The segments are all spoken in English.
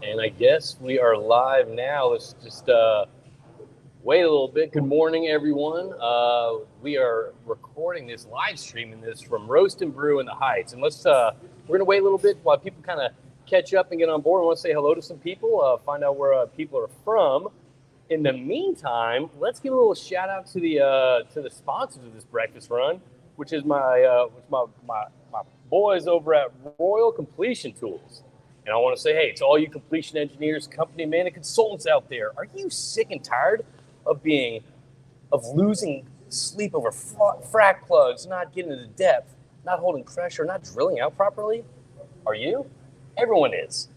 And I guess we are live now. Let's just wait a little bit. Good morning, everyone. We are recording this, live streaming this from Roast and Brew in the Heights. And we're gonna wait a little bit while people kind of catch up and get on board. We want to say hello to some people, find out where people are from. In the meantime, let's give a little shout out to the sponsors of this breakfast run, which is my boys over at Royal Completion Tools. And I want to say, hey, to all you completion engineers, company man, and consultants out there, are you sick and tired of losing sleep over frac plugs, not getting into depth, not holding pressure, not drilling out properly? Are you? Everyone is.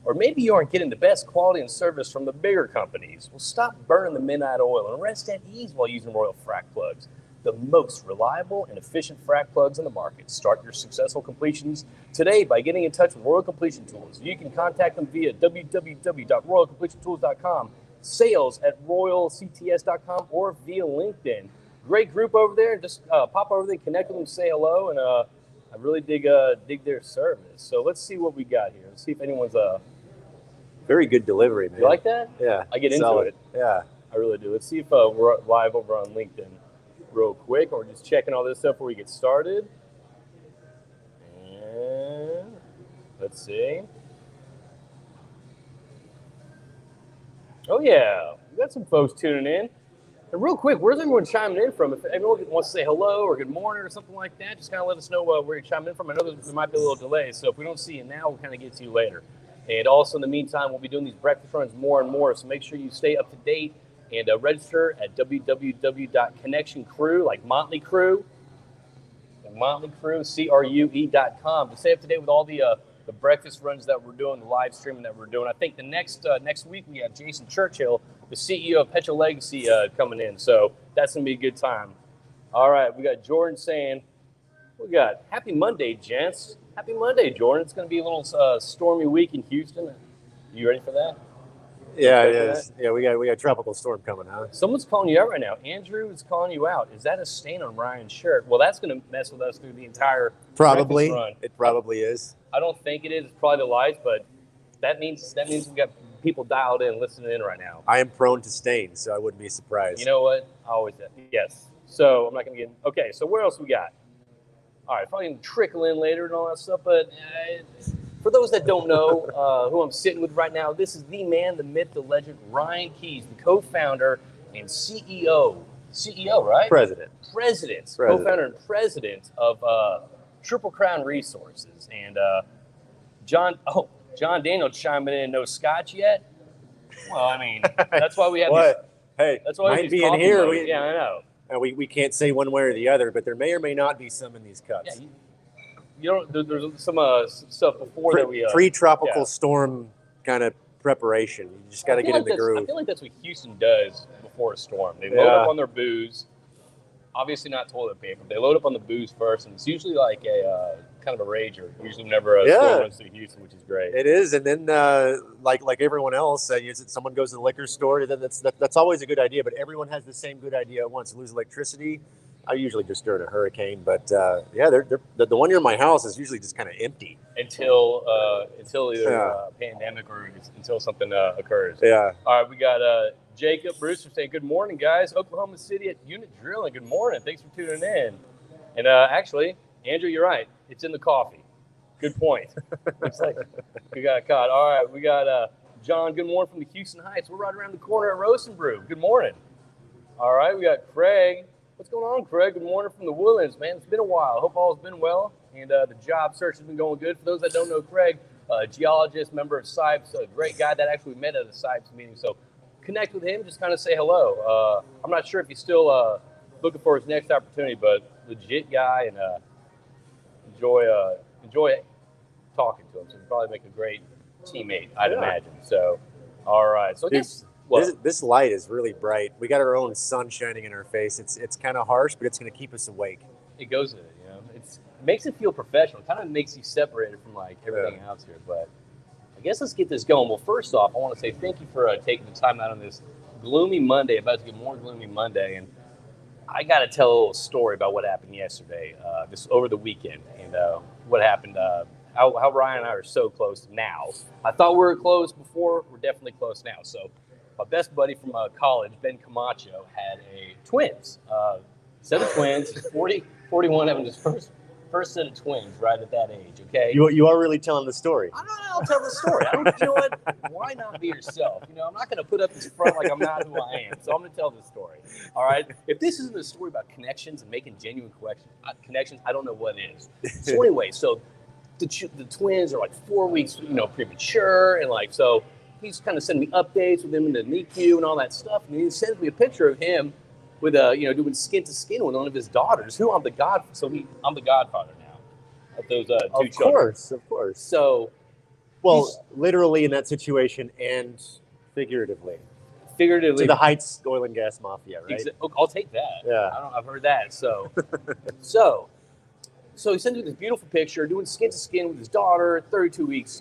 Or maybe you aren't getting the best quality and service from the bigger companies. Well, stop burning the midnight oil and rest at ease while using Royal frac plugs, the most reliable and efficient frac plugs in the market. Start your successful completions today by getting in touch with Royal Completion Tools. You can contact them via www.royalcompletiontools.com, sales@royalcts.com, or via LinkedIn. Great group over there. Just pop over there, connect with them, say hello, and I really dig their service. So let's see what we got here. Let's see if anyone's very good delivery, man. You like that? Yeah. I get into it. Yeah. I really do. Let's see if we're live over on LinkedIn real quick. We're just checking all this stuff before we get started. And let's see. Oh, yeah. We got some folks tuning in. And real quick, where's everyone chiming in from? If everyone wants to say hello or good morning or something like that, just kind of let us know where you're chiming in from. I know there might be a little delay, so if we don't see you now, we'll kind of get to you later. And also, in the meantime, we'll be doing these breakfast runs more and more, so make sure you stay up to date and register at www.connectioncrue, like Motley Crue, CRUE.com, to stay up to date with all the breakfast runs that we're doing, the live streaming that we're doing. I think the next week we have Jason Churchill, the CEO of Petra Legacy, coming in, so that's going to be a good time. All right, we got Jordan saying, happy Monday, gents. Happy Monday, Jordan. It's going to be a little stormy week in Houston. You ready for that? Yeah, it is. Yeah, we got a tropical storm coming, huh? Someone's calling you out right now. Andrew is calling you out. Is that a stain on Ryan's shirt? Well, that's going to mess with us through the entire probably run. It probably is. I don't think it is. It's probably the lights, but that means we've got people dialed in, listening in right now. I am prone to stains, so I wouldn't be surprised. You know what? I always do. Yes. So I'm not going to get. Okay. So where else we got? All right, probably going to trickle in later and all that stuff, but for those that don't know who I'm sitting with right now, this is the man, the myth, the legend, Ryan Keys, the co-founder and CEO, right? President. Co-founder and president of Triple Crown Resources. And John Daniel chiming in, no scotch yet? Well, I mean, that's why we have what? Hey, that's why might be in here. Yeah, I know. We can't say one way or the other, but there may or may not be some in these cups. Yeah, there's some stuff before that we pre-tropical storm kind of preparation. You just got to get in the groove. I feel like that's what Houston does before a storm. They load up on their booze. Obviously not toilet paper. They load up on the booze first, and it's usually like a kind of a rager. Usually whenever a storm runs through Houston, which is great. It is, and then like everyone else, someone goes to the liquor store. That's always a good idea, but everyone has the same good idea at once. Lose electricity. I usually just during a hurricane, but the one near my house is usually just kind of empty until either a pandemic or until something occurs. Yeah. All right, we got Jacob Brewster saying, good morning, guys. Oklahoma City at Unit Drilling. Good morning. Thanks for tuning in. And actually, Andrew, you're right. It's in the coffee. Good point. It's like we got caught. All right, we got John. Good morning from the Houston Heights. We're right around the corner at Roast and Brew. Good morning. All right, we got Craig. What's going on, Craig? Good morning from the Woodlands, man. It's been a while. I hope all has been well, and the job search has been going good. For those that don't know Craig, geologist, member of SIPES, a great guy that actually met at a SIPES meeting. So connect with him, just kind of say hello. I'm not sure if he's still looking for his next opportunity, but legit guy, and enjoy talking to him. So he'll probably make a great teammate, I'd imagine. So, all right. So I guess this light is really bright. We got our own sun shining in our face. It's kind of harsh, but it's going to keep us awake. It goes with it, you know. It makes it feel professional. It kind of makes you separated from like everything else here. But I guess let's get this going. Well, first off, I want to say thank you for taking the time out on this gloomy Monday. About to get more gloomy Monday, and I got to tell a little story about what happened yesterday, this over the weekend, and what happened how Ryan and I are so close now. I thought we were close before. We're definitely close now. So my best buddy from college, Ben Camacho, had twins. Set of twins. He's 41, having his first set of twins right at that age, okay? You are really telling the story. I'll tell the story. You know what? Why not be yourself? I'm not going to put up this front like I'm not who I am. So I'm going to tell the story. All right? If this isn't a story about connections and making genuine connections, I don't know what is. So anyway, so the twins are like 4 weeks, premature. And so he's kind of sending me updates with them in the NICU and all that stuff. And he sends me a picture of him with doing skin to skin with one of his daughters, who I'm the godfather now of those two children. Of course. So, literally in that situation and figuratively. To the Heights oil and gas mafia, right? I'll take that. Yeah, I've heard that. So he sends me this beautiful picture, doing skin to skin with his daughter, 32 weeks,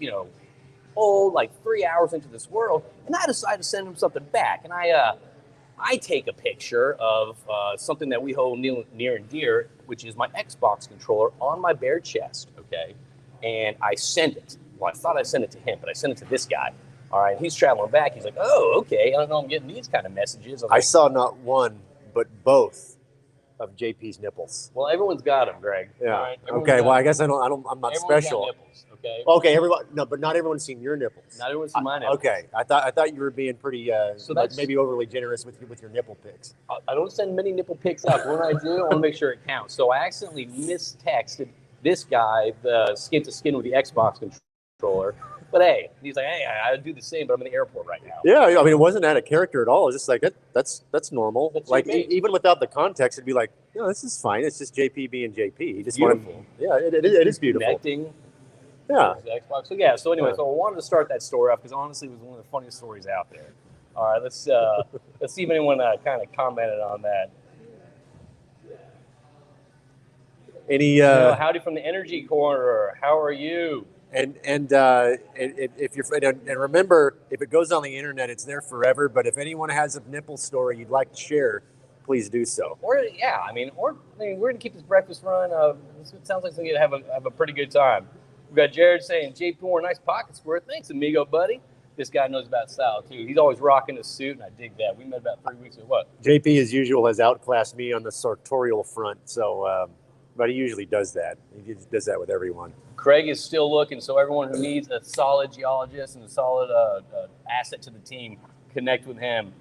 old, like 3 hours into this world, and I decide to send him something back, and I take a picture of something that we hold near and dear, which is my Xbox controller on my bare chest, okay? And I send it. Well, I thought I sent it to him, but I sent it to this guy. All right, he's traveling back. He's like, oh, okay. I don't know I'm getting these kind of messages. I saw not one, but both of JP's nipples. Well, everyone's got them, Greg. Yeah. Right? Okay. Well, I guess I'm not everyone's special. Got nipples, okay. Okay. But not everyone's seen your nipples. Not everyone's seen my nipples. Okay. I thought you were being pretty, maybe overly generous with your nipple pics. I don't send many nipple pics out. When I do, I want to make sure it counts. So I accidentally mistexted this guy the skin to skin with the Xbox controller. But hey, he's like, hey, I do the same, but I'm in the airport right now. Yeah, I mean, it wasn't out of character at all. It's just like that's normal. That's like even without the context, it'd be like, this is fine. It's just JP being JP. He just beautiful. It is beautiful. Connecting. Yeah. Xbox. So anyway, so I wanted to start that story off because honestly, it was one of the funniest stories out there. All right, let's see if anyone kind of commented on that. Any howdy from the energy corner. How are you? And if you're and remember, if it goes on the internet, it's there forever. But if anyone has a nipple story you'd like to share, please do so. We're gonna keep this breakfast run. It sounds like we're gonna have a pretty good time. We've got Jared saying, "JP wore a nice pocket square. Thanks, amigo, buddy." This guy knows about style too. He's always rocking a suit, and I dig that. We met about 3 weeks ago. What? JP, as usual, has outclassed me on the sartorial front. So. But he usually does that. He does that with everyone. Craig is still looking, so everyone who needs a solid geologist and a solid asset to the team, connect with him.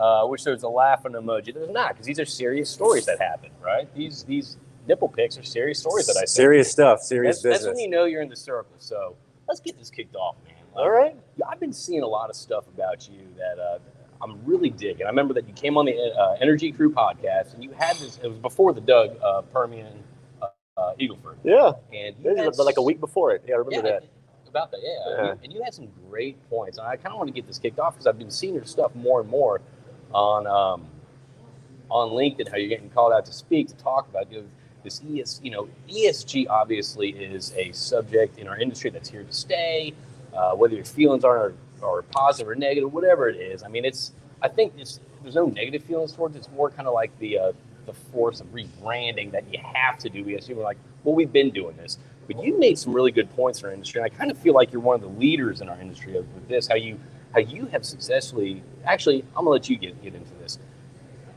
I wish there was a laughing emoji. There's not, because these are serious stories that happen, right? These nipple pics are serious stories that I say. Serious stuff, serious business. That's when you know you're in the circle. So let's get this kicked off, man. All right. I've been seeing a lot of stuff about you that I'm really digging. I remember that you came on the Energy Crüe podcast, and you had this. It was before the Doug Permian. Eagleford. Yeah. And like a week before it. Yeah, I remember that. About that, yeah. And you had some great points. And I kind of want to get this kicked off because I've been seeing your stuff more and more on LinkedIn, how you're getting called out to speak, to talk about this ESG obviously is a subject in our industry that's here to stay, whether your feelings are positive or negative, whatever it is. I mean, I think there's no negative feelings towards it. It's more kind of like the force of rebranding that you have to do ESG. We're like, well, we've been doing this, but you made some really good points in our industry. And I kind of feel like you're one of the leaders in our industry with this, how you have successfully, actually, I'm gonna let you get into this.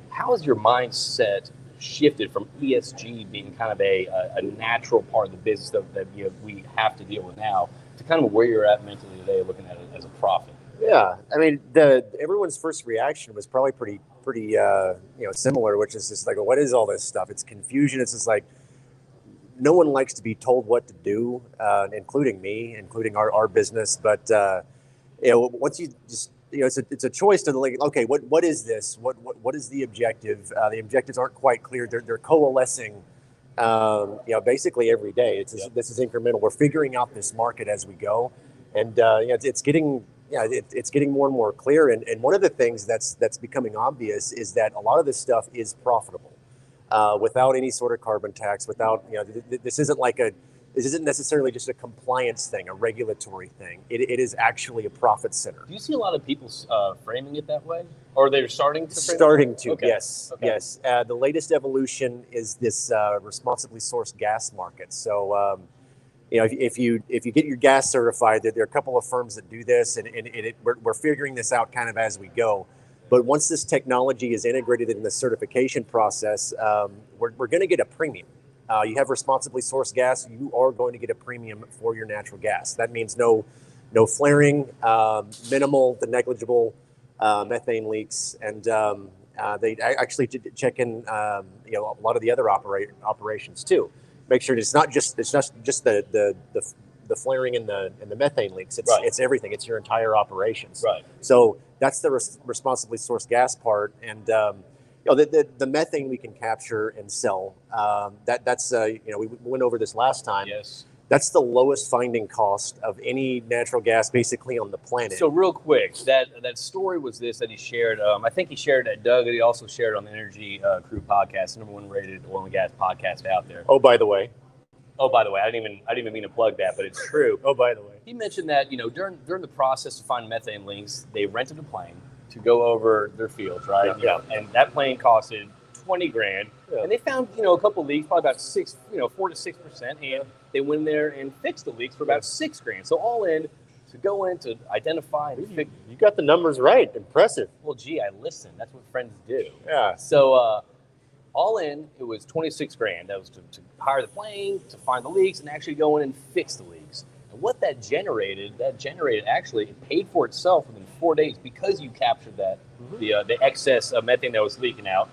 How has your mindset shifted from ESG being kind of a natural part of the business that we have to deal with now to kind of where you're at mentally today, looking at it as a profit? Yeah, I mean, everyone's first reaction was probably pretty similar, which is just like, what is all this stuff? It's confusion. It's just like no one likes to be told what to do, including me, including our business. But once you just it's a choice to like, okay, what is this? What is the objective? The objectives aren't quite clear. They're coalescing. Basically every day. This is incremental. We're figuring out this market as we go, and it's getting. Yeah, it's getting more and more clear. And one of the things that's becoming obvious is that a lot of this stuff is profitable without any sort of carbon tax, without, this isn't necessarily just a compliance thing, a regulatory thing. It is actually a profit center. Do you see a lot of people framing it that way? Or they're starting to frame Starting to, okay. Yes. Okay. Yes. The latest evolution is this responsibly sourced gas market. So, if you get your gas certified, there are a couple of firms that do this, and we're figuring this out kind of as we go. But once this technology is integrated in the certification process, we're going to get a premium. You have responsibly sourced gas, you are going to get a premium for your natural gas. That means no flaring, minimal to negligible methane leaks, and they actually check in a lot of the other operations too. Make sure it's not just the flaring and the methane leaks. It's everything. It's your entire operations. Right. So that's the responsibly sourced gas part, and the methane we can capture and sell. That's we went over this last time. Yes. That's the lowest finding cost of any natural gas basically on the planet. So real quick, that story was this that he shared. I think he shared it at Doug, and he also shared it on the Energy Crüe podcast, the #1 rated oil and gas podcast out there. Oh, by the way, I didn't even mean to plug that, but it's true. Oh, by the way, he mentioned that during the process to find methane leaks, they rented a plane to go over their fields, right? Yeah. And that plane costed $20,000, and they found a couple leaks, probably about 4 to 6%, and they went in there and fixed the leaks for about $6,000. So all in to go in to identify and fix. You got the numbers right. Impressive. Well, gee, I listen. That's what friends do. Yeah. So all in, it was $26,000. That was to hire the plane, to find the leaks, and actually go in and fix the leaks. And what that generated actually, it paid for itself within 4 days because you captured that the excess of methane that was leaking out.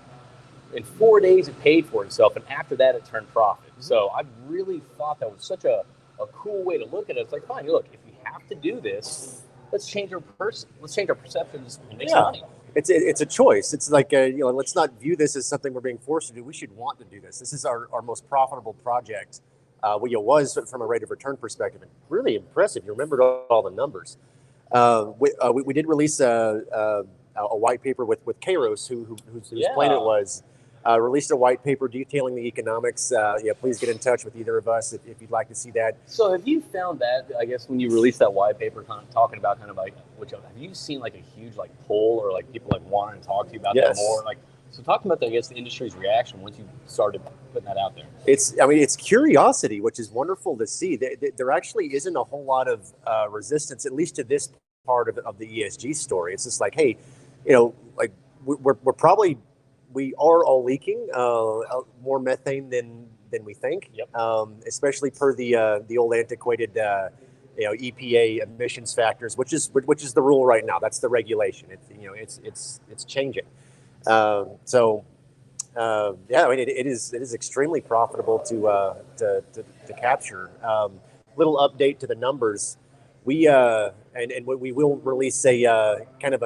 In 4 days, it paid for itself, and after that, it turned profit. So I really thought that was such a cool way to look at it. It's like, fine, look, if we have to do this, let's change our perceptions and make some money. It's a choice. It's like let's not view this as something we're being forced to do. We should want to do this. This is our most profitable project. Was from a rate of return perspective, and really impressive. You remembered all the numbers. We did release a white paper with Kairos, whose plane it was. Released a white paper detailing the economics. Please get in touch with either of us if you'd like to see that. So have you found that, I guess, when you released that white paper talking about kind of like, have you seen like a huge like pull or like people like wanting to talk to you about that more? Like, so talk about, I guess, the industry's reaction once you started putting that out there. It's curiosity, which is wonderful to see. There actually isn't a whole lot of resistance, at least to this part of the ESG story. It's just like, hey, like we are all leaking more methane than we think. Yep. Especially per the old antiquated EPA emissions factors, which is the rule right now. That's the regulation. It's changing. It is extremely profitable to capture. Little update to the numbers. We will release a kind of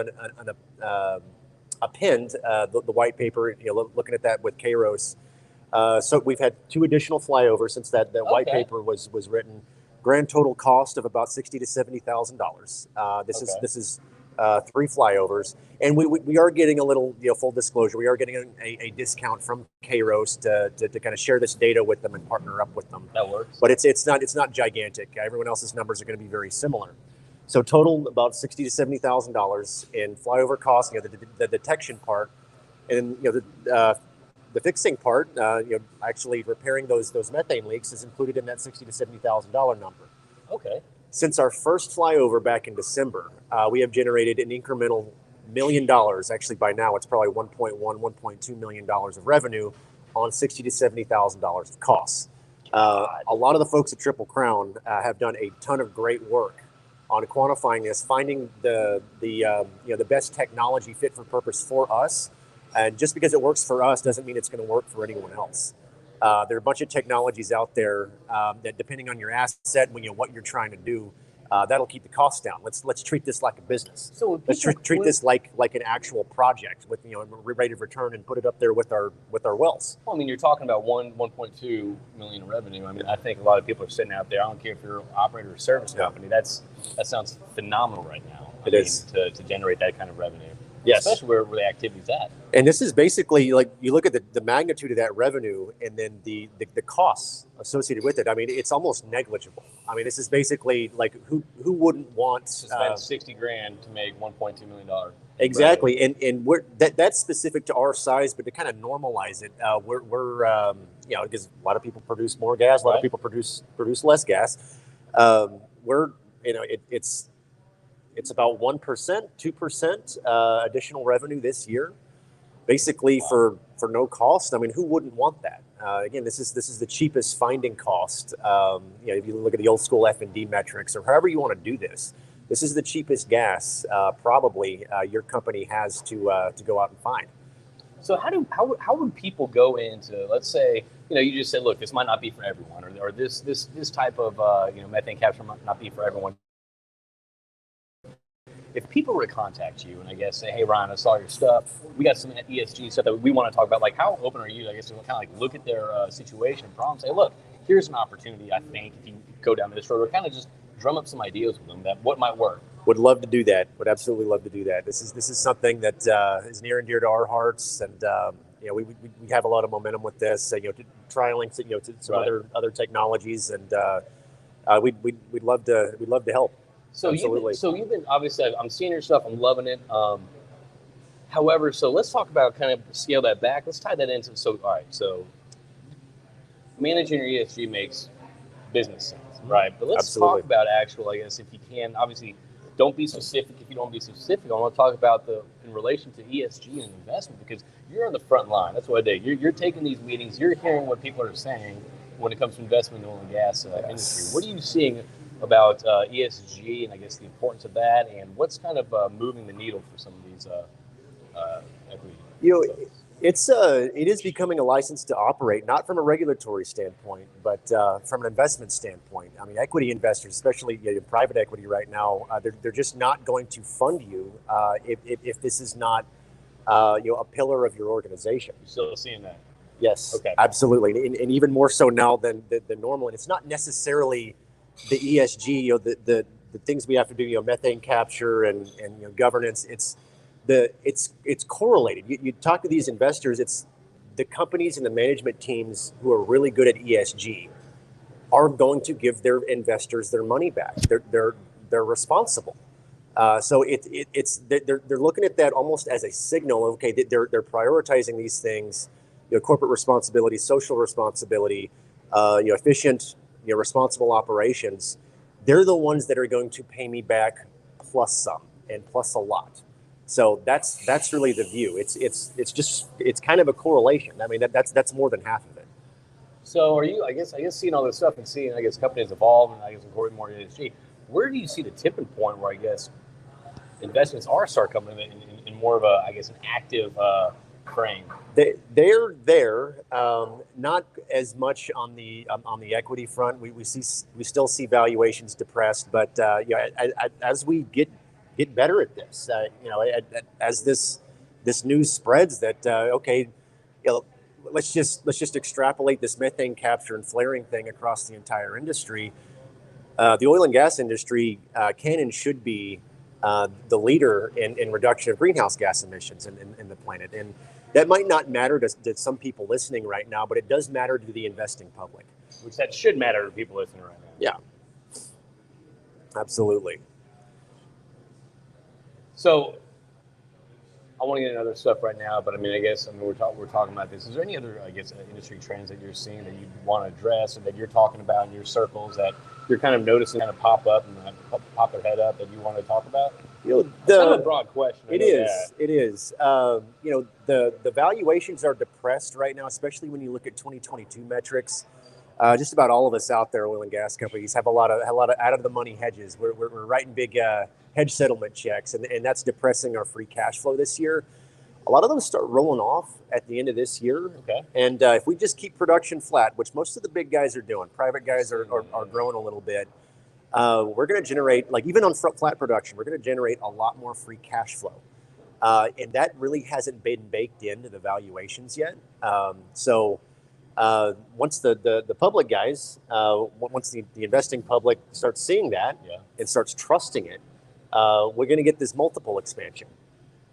append the white paper. Looking at that with Kairos. So we've had 2 additional flyovers since that white paper was written. Grand total cost of about $60,000 to $70,000. This is 3 flyovers, and we are getting a little, full disclosure, we are getting a discount from Kairos to kind of share this data with them and partner up with them. That works. But it's not gigantic. Everyone else's numbers are going to be very similar. So total about $60,000 to $70,000 in flyover costs. The detection part, and the fixing part. Actually repairing those methane leaks is included in that $60,000 to $70,000 number. Okay. Since our first flyover back in December, we have generated an incremental $1 million. Actually, by now it's probably $1.2 million of revenue on $60,000 to $70,000 of costs. A lot of the folks at Triple Crown have done a ton of great work on quantifying this, finding the best technology fit for purpose for us. And just because it works for us doesn't mean it's going to work for anyone else. There are a bunch of technologies out there that, depending on your asset, what you're trying to do, that'll keep the costs down. Let's treat this like a business. So let's treat this like an actual project with rate of return and put it up there with our wells. Well, I mean, you're talking about 1.2 million in revenue. I mean, I think a lot of people are sitting out there. I don't care if you're an operator or service company. That sounds phenomenal right now. It is to generate that kind of revenue. Yes. especially where the activity's at. And this is basically like you look at the magnitude of that revenue and then the costs associated with it. I mean, it's almost negligible. I mean, this is basically like who wouldn't want to spend 60 grand to make $1.2 million. Exactly, and we're that's specific to our size, but to kind of normalize it, we're you know, because a lot of people produce more gas, a lot of people produce less gas. We're, you know, it's about 1%, 2% additional revenue this year, basically for no cost. I mean, who wouldn't want that? Again, this is the cheapest finding cost. You know, if you look at the old school F&D metrics or however you want to do this, this is the cheapest gas probably your company has to go out and find. So how would people go into, let's say, you know, you just said, look, this might not be for everyone, or this type of you know, methane capture might not be for everyone. If people were to contact you and I guess say, hey, Ryan, I saw your stuff, we got some ESG stuff that we want to talk about, like how open are you, I guess, to kind of like look at their situation and problem, say, look, here's an opportunity, I think, if you go down this road, or kind of just drum up some ideas with them that what might work. Would love to do that. Would absolutely love to do that. This is something that is near and dear to our hearts, and you know, we have a lot of momentum with this. You know, trialing, you know, to some other technologies, and we'd love to help. So you've been obviously, I'm seeing your stuff, I'm loving it. However, so let's talk about kind of scale that back. Let's tie that into, so all right, so managing your ESG makes business sense, right? But let's talk about actual, I guess, if you can, obviously, don't be specific if you don't be specific. I want to talk about in relation to ESG and investment, because you're on the front line. That's what I did. You're taking these meetings, you're hearing what people are saying when it comes to investment in the oil and gas industry. What are you seeing about ESG and I guess the importance of that, and what's kind of moving the needle for some of these equity? You know, it is becoming a license to operate, not from a regulatory standpoint, but from an investment standpoint. I mean, equity investors, especially private equity right now, they're just not going to fund you if this is not you know, a pillar of your organization. You're still seeing that? Yes, okay, absolutely, and even more so now than normal. And it's not necessarily the ESG, you know, the things we have to do, you know, methane capture and you know, governance. It's correlated. You talk to these investors, it's the companies and the management teams who are really good at ESG are going to give their investors their money back. They're responsible. So they're looking at that almost as a signal. Okay, they're prioritizing these things, you know, corporate responsibility, social responsibility, you know, efficient, you know, responsible operations. They're the ones that are going to pay me back plus some and plus a lot. So that's really the view. It's kind of a correlation. I mean, that's more than half of it. So are you, I guess seeing all this stuff and seeing, I guess, companies evolve and I guess incorporating more ESG, where do you see the tipping point where I guess investments start coming in more of a, I guess, an active frame? They're there, not as much on the equity front. We still see valuations depressed, but you know, as we get better at this, you know, as this news spreads that okay, you know, let's just extrapolate this methane capture and flaring thing across the entire industry. The oil and gas industry can and should be the leader in reduction of greenhouse gas emissions in the planet, and that might not matter to some people listening right now, but it does matter to the investing public. Which that should matter to people listening right now. Yeah, absolutely. So I want to get into other stuff right now, but I mean, we're talking about this. Is there any other, I guess, industry trends that you're seeing that you want to address, or that you're talking about in your circles that you're kind of noticing kind of pop up and pop their head up that you want to talk about? You know, it's kind of a broad question. It is. You know, the valuations are depressed right now, especially when you look at 2022 metrics. Just about all of us out there, oil and gas companies, have a lot of out of the money hedges. We're writing big hedge settlement checks, and that's depressing our free cash flow this year. A lot of those start rolling off at the end of this year. Okay. And if we just keep production flat, which most of the big guys are doing, private guys are growing a little bit, we're going to generate, like even on flat production, we're going to generate a lot more free cash flow. And that really hasn't been baked into the valuations yet. So once the public guys, once the investing public starts seeing that and starts trusting it, we're going to get this multiple expansion.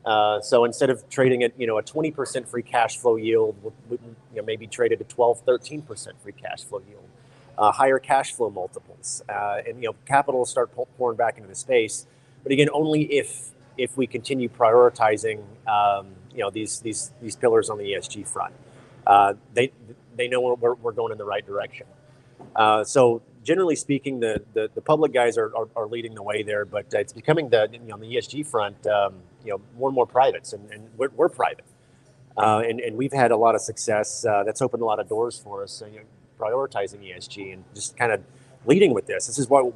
So instead of trading at, a 20% free cash flow yield, maybe trade it at 12, 13% free cash flow yield, higher cash flow multiples, and capital will start pouring back into the space. But again, only if we continue prioritizing, these pillars on the ESG front. They know we're going in the right direction. So generally speaking, the public guys are leading the way there, but it's becoming on the ESG front, more and more privates, and we're private, and we've had a lot of success. That's opened a lot of doors for us, prioritizing ESG and just kind of leading with this. This is why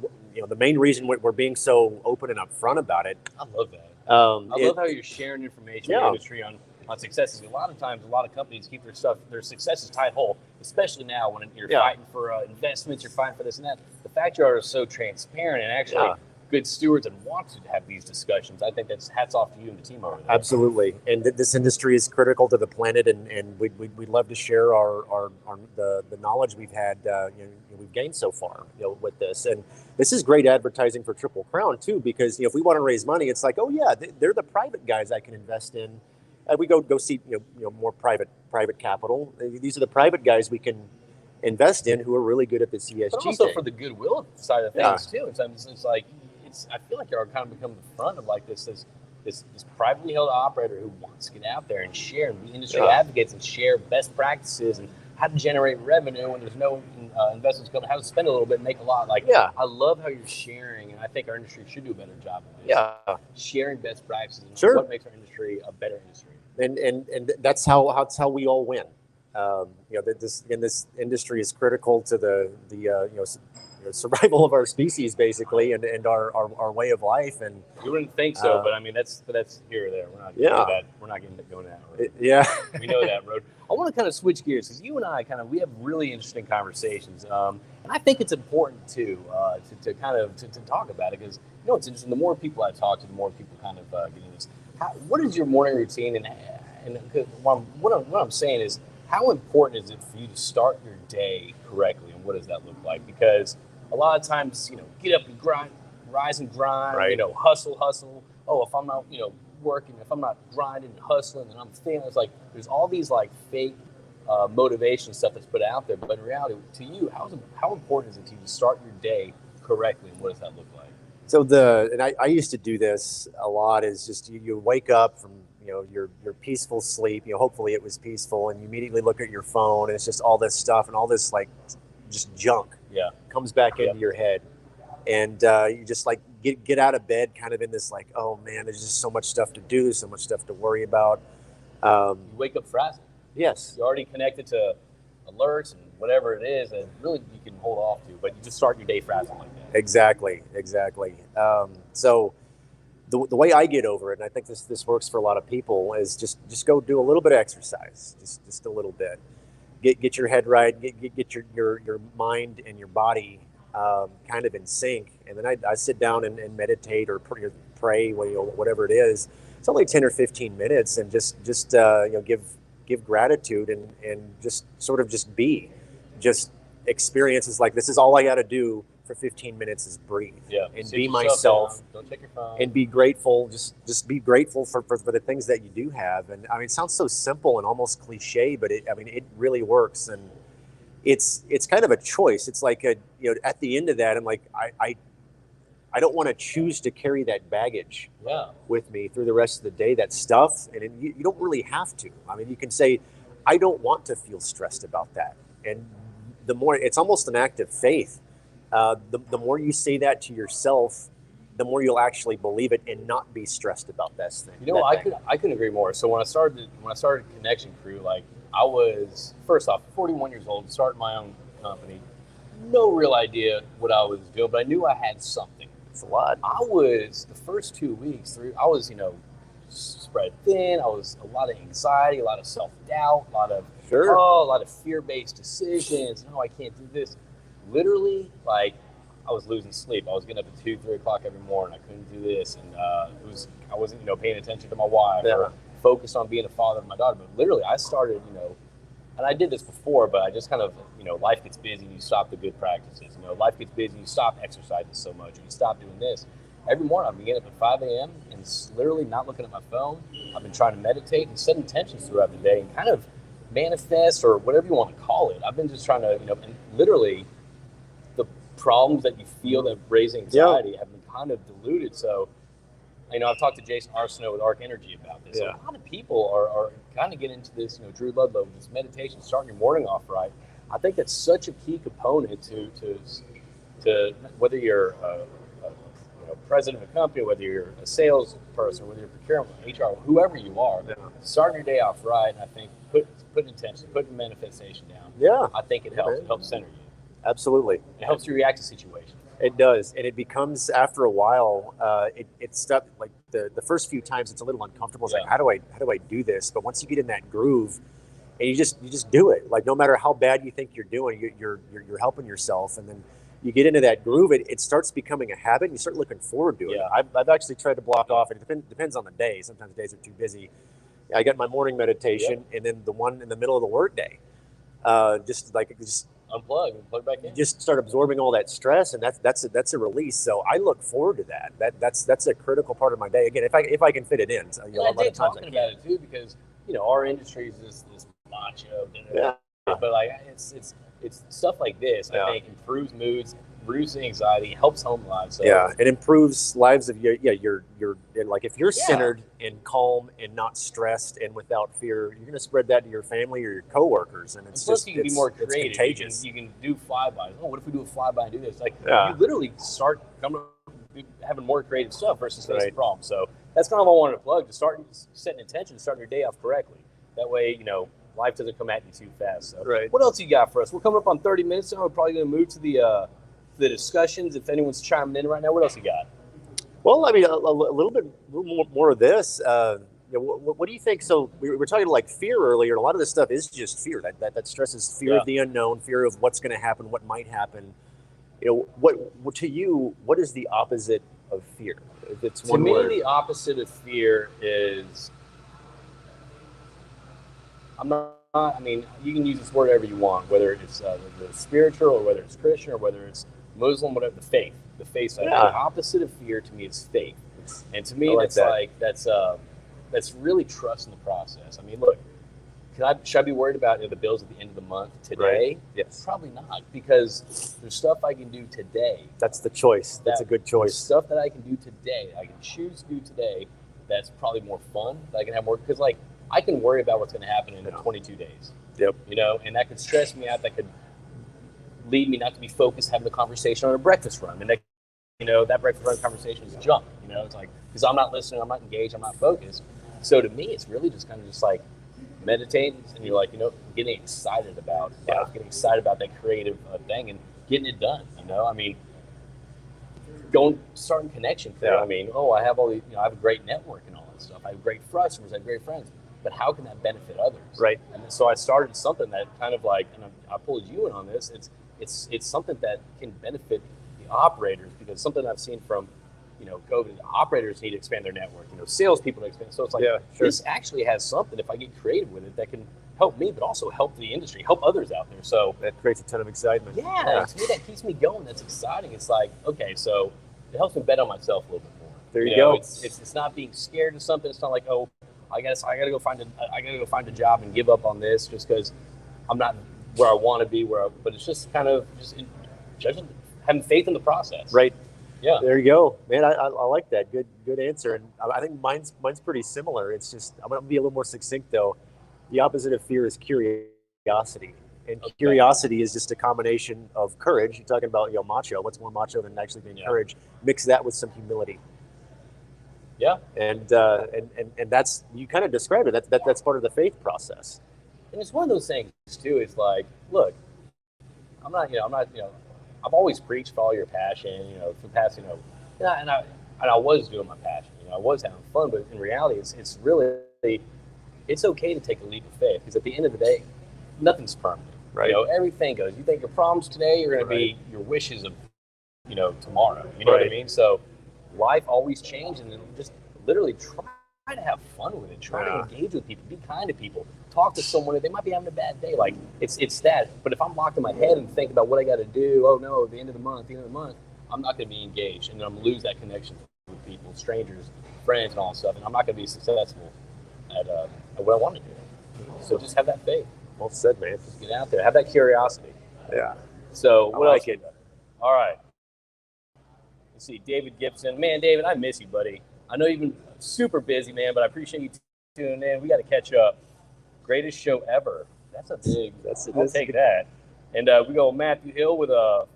the main reason we're being so open and upfront about it. I love that. I love how you're sharing information in the industry on successes. A lot of times, a lot of companies keep their successes tied whole, especially now when you're fighting for investments, you're fighting for this and that. The fact you are so transparent and actually good stewards and want to have these discussions, I think that's hats off to you and the team over there. Absolutely. And this industry is critical to the planet, and we'd love to share the knowledge we've had, we've gained so far, with this. And this is great advertising for Triple Crown too, because if we want to raise money, it's like, oh yeah, they're the private guys I can invest in. We go see more private capital. These are the private guys we can invest in who are really good at this ESG. But also for the goodwill side of things too. It's like I feel like you're kind of becoming the front of like this privately held operator who wants to get out there and share and be industry advocates and share best practices and how to generate revenue when there's no investments coming, how to spend a little bit and make a lot. I love how you're sharing, and I think our industry should do a better job of this. Sharing best practices and what makes our industry a better industry. And that's how we all win. This industry is critical to the survival of our species, basically, and our way of life. And you wouldn't think so, but I mean that's here or there. We're not getting going that road. We know that road. I want to kind of switch gears because you and I we have really interesting conversations, and I think it's important to talk about it because it's interesting. The more people I talk to, the more people kind of get into this. What is your morning routine? And what I'm saying is, how important is it for you to start your day correctly, and what does that look like? Because a lot of times, get up and grind, rise and grind, hustle. Oh, if I'm not, working, if I'm not grinding and hustling, and I'm feeling, it's like there's all these like fake motivation stuff that's put out there. But in reality, to you, how important is it to you to start your day correctly, and what does that look like? So I used to do this a lot. Is just you wake up from your peaceful sleep. Hopefully it was peaceful, and you immediately look at your phone, and it's just all this stuff and all this like just junk comes back into your head, and you just like get out of bed kind of in this like, oh man, there's just so much stuff to do, so much stuff to worry about. You wake up frazzled. Yes, you're already connected to alerts and whatever it is that really you can hold off to, but you just start your day frazzled like that. Exactly. So the way I get over it, and I think this works for a lot of people, is just go do a little bit of exercise, just a little bit. Get your head right, get your mind and your body kind of in sync, and then I sit down and meditate or pray, whatever it is. It's only 10 or 15 minutes, and just give gratitude and just sort of just be, just experiences like this is all I got to do for 15 minutes is breathe and be myself. Don't check your phone. And be grateful. Just be grateful for the things that you do have. And I mean, it sounds so simple and almost cliche, but it really works. And it's kind of a choice. It's like at the end of that, I'm like, I don't want to choose to carry that baggage with me through the rest of the day, that stuff. And you don't really have to. I mean, you can say, I don't want to feel stressed about that. And the more, it's almost an act of faith. The more you say that to yourself, the more you'll actually believe it and not be stressed about this thing. I couldn't agree more. So when I started Connection Crüe, like I was, first off, 41 years old, starting my own company, no real idea what I was doing, but I knew I had something. It's a lot. I was, the first 2 weeks, I was, spread thin. I was a lot of anxiety, a lot of self-doubt, a lot of fear-based decisions. No, I can't do this. Literally, like, I was losing sleep. I was getting up at 2, 3 o'clock every morning. I couldn't do this, and I wasn't, paying attention to my wife or focused on being a father to my daughter. But literally, I started, and I did this before, but I just kind of, life gets busy and you stop the good practices. Life gets busy and you stop exercising so much, and you stop doing this. Every morning, I'd be getting up at 5 a.m. and literally not looking at my phone. I've been trying to meditate and set intentions throughout the day and kind of manifest, or whatever you want to call it. I've been just trying to, and literally the problems that you feel that raise anxiety have been kind of diluted. So, I've talked to Jason Arsenault with Arc Energy about this. Yeah. A lot of people are kind of getting into this, Drew Ludlow, this meditation, starting your morning off right. I think that's such a key component to whether you're president of a company, whether you're a salesperson, whether you're procurement, HR, whoever you are, starting your day off right. And I think put intention, put manifestation down. Yeah, I think it helps. Okay. It helps center you. Absolutely. It helps you react to situations. It does, and it becomes, after a while, it's stuff like the first few times it's a little uncomfortable. It's like, how do I do this? But once you get in that groove, and you just do it. Like, no matter how bad you think you're doing, you're helping yourself, and then you get into that groove. It starts becoming a habit. And you start looking forward to it. Yeah. I've actually tried to block off. It depends on the day. Sometimes days are too busy. I got my morning meditation, and then the one in the middle of the workday. Just unplug and plug back in. You just start absorbing all that stress, and that's a release. So I look forward to that. That's a critical part of my day. Again, if I can fit it in. So, a lot of times talking about it too, because our industry is this macho. But like it's stuff like this. I think improves moods, reduces anxiety, helps home lives. So. Yeah, it improves lives of your like, if you're centered and calm and not stressed and without fear, you're going to spread that to your family or your coworkers, and it's just you can be more creative. It's contagious. You can do flybys. Oh, what if we do a flyby and do this? Like you literally start having more creative stuff versus facing problems. So that's kind of what I wanted to plug, to start setting intention, starting your day off correctly. That way, life doesn't come at you too fast. So what else you got for us? We're coming up on 30 minutes, so we're probably going to move to the discussions. If anyone's chiming in right now, what else you got? Well, I mean, a little bit more of this. What do you think? So we were talking like fear earlier, and a lot of this stuff is just fear. That stresses fear of the unknown, fear of what's going to happen, what might happen. What to you? What is the opposite of fear? If it's one word. To me, the opposite of fear is. I mean, you can use this word whatever you want, whether it's spiritual or whether it's Christian or whether it's Muslim, whatever, the faith. The faith side. The opposite of fear to me is faith. And to me, that's really trust in the process. I mean, look, should I be worried about the bills at the end of the month today? Right. Yes. Probably not, because there's stuff I can do today. That's the choice. That's a good choice. Stuff that I can do today, I can choose to do today, that's probably more fun, that I can have more, because I can worry about what's going to happen in 22 days. Yep. And that could stress me out. That could lead me not to be focused having a conversation on a breakfast run. And that breakfast run conversation is junk. It's like, because I'm not listening, I'm not engaged, I'm not focused. So to me, it's really just kind of just like meditating, and you're like, getting excited about life, getting excited about that creative thing and getting it done. I mean, starting connection. I mean, I have all these, I have a great network and all that stuff. I have great customers, I have great friends. But how can that benefit others? Right. And so I started something that kind of like, and I pulled you in on this. It's something that can benefit the operators, because something I've seen from, COVID, operators need to expand their network. Salespeople to expand. So it's like, this actually has something, if I get creative with it, that can help me, but also help the industry, help others out there. So that creates a ton of excitement. Yeah. To me, that keeps me going. That's exciting. It's like, okay, so it helps me bet on myself a little bit more. There you go. It's not being scared of something. It's not like, I gotta go find a job and give up on this just because I'm not where I want to be. But it's just kind of having faith in the process. Right. Yeah. There you go, man. I like that. Good answer. And I think mine's pretty similar. It's just, I'm gonna be a little more succinct though. The opposite of fear is curiosity, and curiosity is just a combination of courage. You're talking about macho. What's more macho than actually being courage? Mix that with some humility. Yeah, and that's, you kind of described it. That's part of the faith process. And it's one of those things too. It's like, look, I'm not. I've always preached follow your passion. For the past, and I was doing my passion. I was having fun, but in reality, it's really, it's okay to take a leap of faith, because at the end of the day, nothing's permanent. Right. Everything goes. You think your problems today are going to be your wishes of, tomorrow. You know what I mean? So life always changes, and just literally try to have fun with it. Try to engage with people. Be kind to people. Talk to someone. They might be having a bad day. Like, it's that. But if I'm locked in my head and think about what I got to do, oh no, the end of the month, I'm not going to be engaged, and I'm going to lose that connection with people, strangers, friends and all that stuff, and I'm not going to be successful at what I want to do. So just have that faith. Well said, man. Just get out there. Have that curiosity. Yeah. So what else? It. All right. Let's see. David Gibson. Man, David, I miss you, buddy. I know you've been super busy, man, but I appreciate you tuning in. We got to catch up. Greatest show ever. That's a big. I'll take that. And we go Matthew Hill with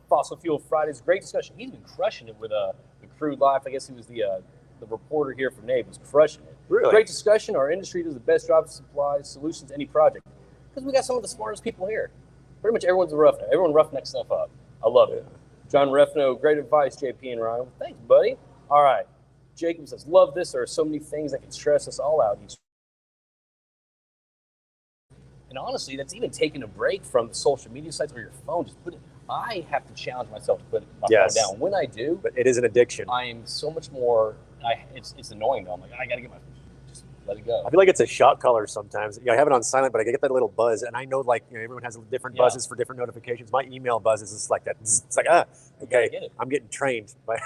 Fossil Fuel Fridays. Great discussion. He's been crushing it with the Crüe Live. I guess he was the reporter here from NABE. Was crushing it. Really? Great discussion. Our industry does the best job to supply solutions to any project. Because we got some of the smartest people here. Pretty much everyone's a roughneck. Everyone roughneck stuff up. I love it. John Refno, great advice, JP and Ryan. Well, thanks, buddy. All right. Jacob says, love this. There are so many things that can stress us all out. And honestly, that's even taking a break from the social media sites or your phone. Just put it. I have to challenge myself to put my phone down. When I do, but it is an addiction. I am so much more. It's annoying though. I'm like, I got to get my. Just let it go. I feel like it's a shot color sometimes. I have it on silent, but I get that little buzz, and I know like everyone has different buzzes for different notifications. My email buzzes is like that. It's like okay, I'm getting trained. But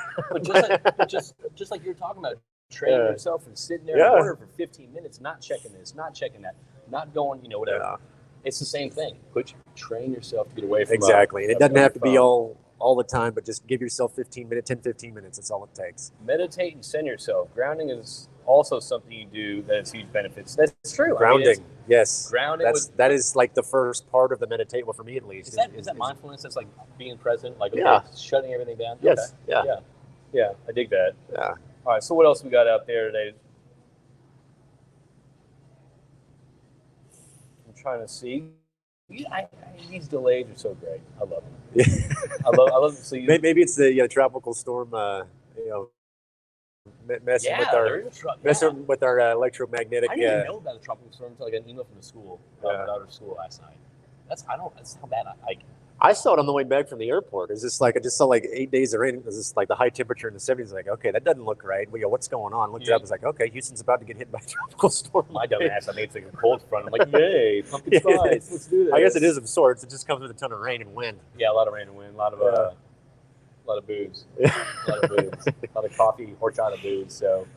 just like you're talking about, training yourself and sitting there in order for 15 minutes, not checking this, not checking that, not going, whatever. Yeah. It's the same thing. Train yourself to get away from exactly. And it doesn't have to be all the time, but just give yourself 15 minutes. That's all it takes. Meditate and send yourself. Grounding is also something you do that has huge benefits. That's true. Grounding, yes. Grounding. That is like the first part of the meditate. Well, for me at least. Is that mindfulness? That's like being present, like shutting everything down. Yes. Okay. Yeah. I dig that. Yeah. All right. So what else we got out there today? I'm trying to see. These delays are so great. I love them. I love them. So maybe it's the tropical storm. Messing with our electromagnetic. I didn't know about the tropical storm until I got an email from the school. My daughter's school last night. That's how bad I saw it on the way back from the airport. Is this like I just saw like 8 days of rain? Is this like the high temperature in the 70s? Like, okay, that doesn't look right. We go, what's going on? Looked it up. It's like, okay, Houston's about to get hit by a tropical storm. My dumb ass, I made it a cold front. I'm like, yay, pumpkin spice. Let's do this. I guess it is of sorts. It just comes with a ton of rain and wind. Yeah, a lot of rain and wind. A lot of booze. A lot of booze. A lot of coffee, horchata booze. So,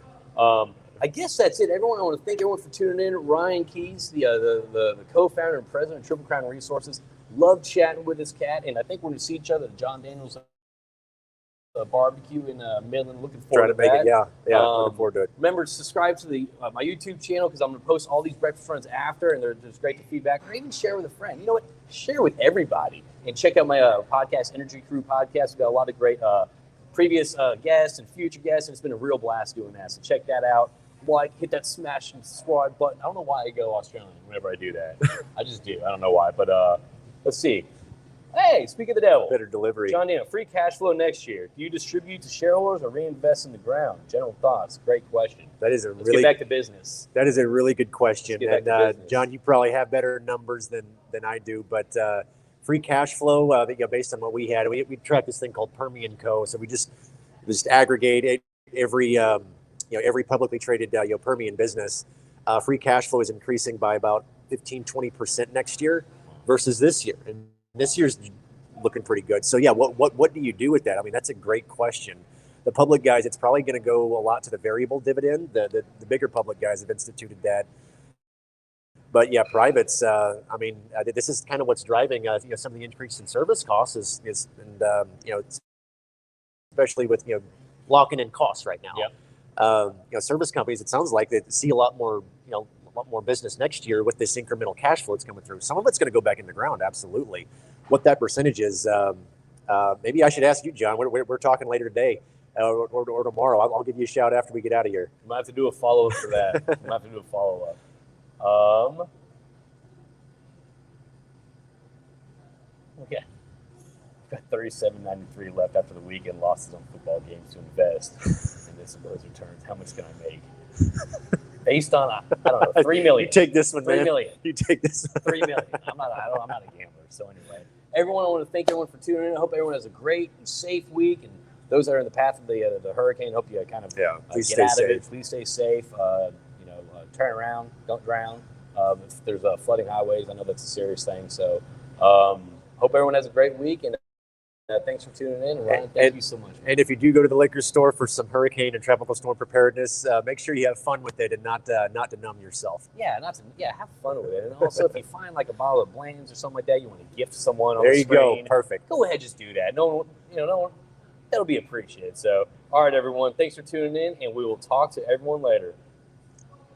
I guess that's it. Everyone, I want to thank everyone for tuning in. Ryan Keys, the co-founder and president of Triple Crown Resources. Love chatting with this cat, and I think we're going to see each other at John Daniels barbecue in Midland. Looking forward to that. Looking forward to it. Remember to subscribe to my YouTube channel because I'm going to post all these breakfast runs after, and they're just great to feedback. Or even share with a friend. You know what? Share with everybody. And check out my podcast, Energy Crew Podcast. We've got a lot of great previous guests and future guests, and it's been a real blast doing that. So check that out. Hit that smash and subscribe button. I don't know why I go Australian whenever I do that. I just do. I don't know why, but let's see. Hey, speak of the devil. Better delivery. John Daniel, free cash flow next year. Do you distribute to shareholders or reinvest in the ground? General thoughts. Great question. Let's get back to business. That is a really good question. And John, you probably have better numbers than I do, but free cash flow, based on what we had, we tracked this thing called Permian Co. So we just aggregate every publicly traded Permian business. Free cash flow is increasing by about 15-20% next year versus this year, and this year's looking pretty good. So what do you do with that? I mean, that's a great question. The public guys, it's probably going to go a lot to the variable dividend. The bigger public guys have instituted that. But privates. This is kind of what's driving some of the increase in service costs especially with locking in costs right now. Yep. Service companies, it sounds like they see a lot more business next year with this incremental cash flow that's coming through. Some of it's going to go back in the ground, absolutely. What that percentage is, maybe I should ask you, John. We're talking later today or tomorrow. I'll give you a shout after we get out of here. You might have to do a follow-up for that. Okay. Got $37.93 left after the weekend losses on football games to invest in disability returns. How much can I make? Based on I don't know, $3 million. You take this one, man. $3 million. You take this one. $3 million. I'm not a gambler. So anyway, everyone, I want to thank everyone for tuning in. I hope everyone has a great and safe week, and those that are in the path of the hurricane, hope you kind of get out of it. Please stay safe. Turn around, don't drown. If there's flooding highways, I know that's a serious thing. So hope everyone has a great week, and thanks for tuning in, Ryan. Thank you so much. And if you do go to the liquor store for some hurricane and tropical storm preparedness, make sure you have fun with it and not to numb yourself. Yeah, have fun with it. And also, if you find like a bottle of Bland's or something like that, you want to gift someone on there the you screen, go, perfect. Go ahead, just do that. No one, that'll be appreciated. So, all right, everyone, thanks for tuning in, and we will talk to everyone later.